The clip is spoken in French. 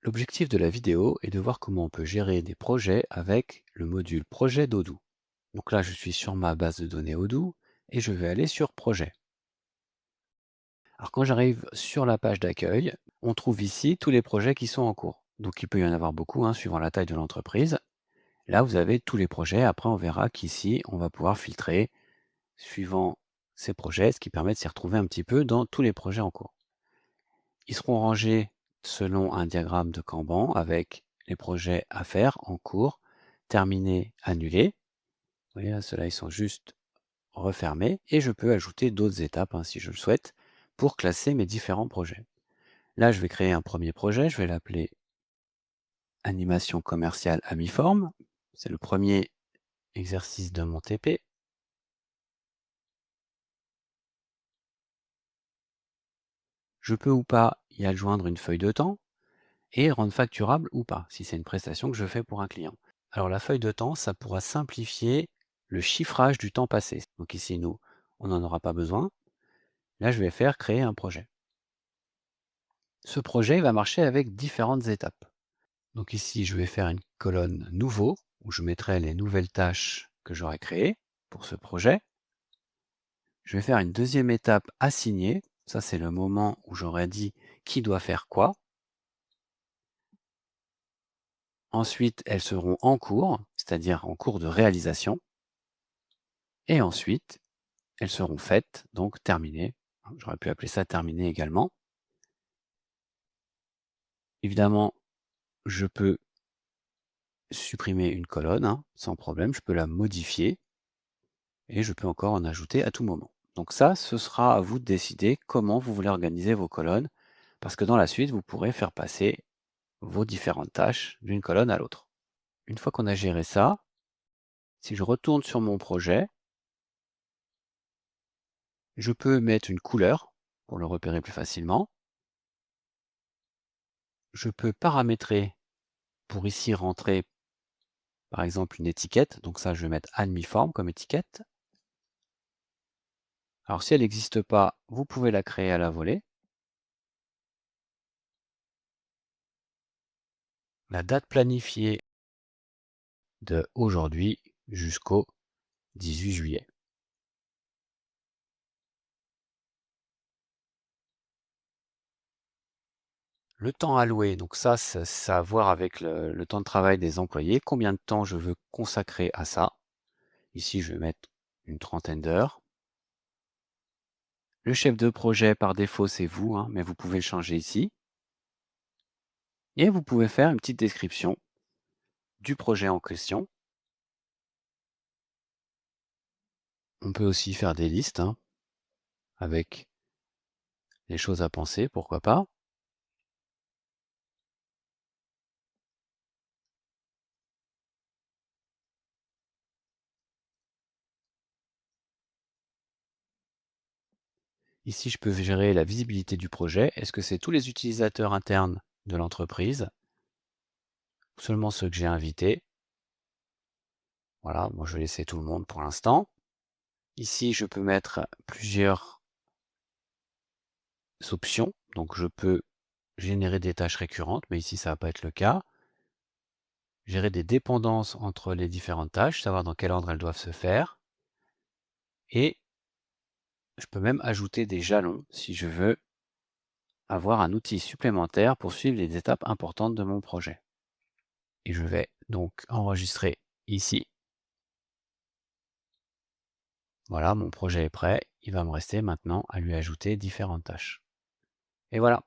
L'objectif de la vidéo est de voir comment on peut gérer des projets avec le module projet d'Odoo. Donc là, je suis sur ma base de données Odoo et je vais aller sur projet. Alors quand j'arrive sur la page d'accueil, on trouve ici tous les projets qui sont en cours. Donc il peut y en avoir beaucoup, suivant la taille de l'entreprise. Là, vous avez tous les projets. Après, on verra qu'ici, on va pouvoir filtrer suivant ces projets, ce qui permet de s'y retrouver un petit peu dans tous les projets en cours. Ils seront rangés selon un diagramme de Kanban avec les projets à faire en cours, terminés, annulés. Vous voyez là, ceux-là, ils sont juste refermés. Et je peux ajouter d'autres étapes, si je le souhaite, pour classer mes différents projets. Là, je vais créer un premier projet. Je vais l'appeler animation commerciale à mi-forme. C'est le premier exercice de mon TP. Je peux ou pas y adjoindre une feuille de temps et rendre facturable ou pas, si c'est une prestation que je fais pour un client. Alors la feuille de temps, ça pourra simplifier le chiffrage du temps passé. Donc ici, nous, on n'en aura pas besoin. Là, je vais faire créer un projet. Ce projet va marcher avec différentes étapes. Donc ici, je vais faire une colonne nouveau, où je mettrai les nouvelles tâches que j'aurai créées pour ce projet. Je vais faire une deuxième étape assignée. Ça, c'est le moment où j'aurai dit qui doit faire quoi. Ensuite, elles seront en cours, c'est-à-dire en cours de réalisation. Et ensuite, elles seront faites, donc terminées. J'aurais pu appeler ça terminé également. Évidemment, je peux supprimer une colonne, sans problème. Je peux la modifier et je peux encore en ajouter à tout moment. Donc ça, ce sera à vous de décider comment vous voulez organiser vos colonnes, parce que dans la suite, vous pourrez faire passer vos différentes tâches d'une colonne à l'autre. Une fois qu'on a géré ça, si je retourne sur mon projet, je peux mettre une couleur pour le repérer plus facilement. Je peux paramétrer pour ici rentrer par exemple une étiquette. Donc ça, je vais mettre admi-forme comme étiquette. Alors si elle n'existe pas, vous pouvez la créer à la volée. La date planifiée de aujourd'hui jusqu'au 18 juillet. Le temps alloué, donc ça a à voir avec le temps de travail des employés. Combien de temps je veux consacrer à ça? Ici, je vais mettre une trentaine d'heures. Le chef de projet, par défaut, c'est vous, mais vous pouvez le changer ici. Et vous pouvez faire une petite description du projet en question. On peut aussi faire des listes avec les choses à penser, pourquoi pas. Ici, je peux gérer la visibilité du projet. Est-ce que c'est tous les utilisateurs internes de l'entreprise ou seulement ceux que j'ai invités? Voilà, moi je vais laisser tout le monde pour l'instant. Ici, je peux mettre plusieurs options. Donc je peux générer des tâches récurrentes, mais ici ça ne va pas être le cas. Gérer des dépendances entre les différentes tâches, savoir dans quel ordre elles doivent se faire. Et je peux même ajouter des jalons si je veux avoir un outil supplémentaire pour suivre les étapes importantes de mon projet. Et je vais donc enregistrer ici. Voilà, mon projet est prêt. Il va me rester maintenant à lui ajouter différentes tâches. Et voilà.